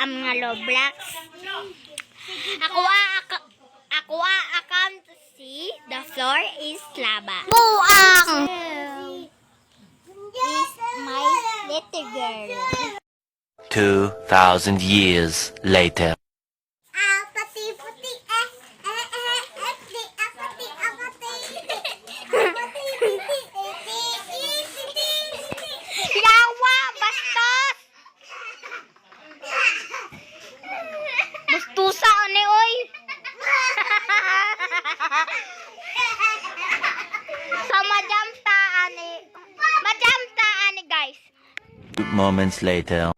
ang mga Roblox. Ako account C. The floor is lava. Buang! Is my little girl. 2,000 years later. Yawa! Bastos! Bastusa ani oy! So majam ta ani guys. Moments later.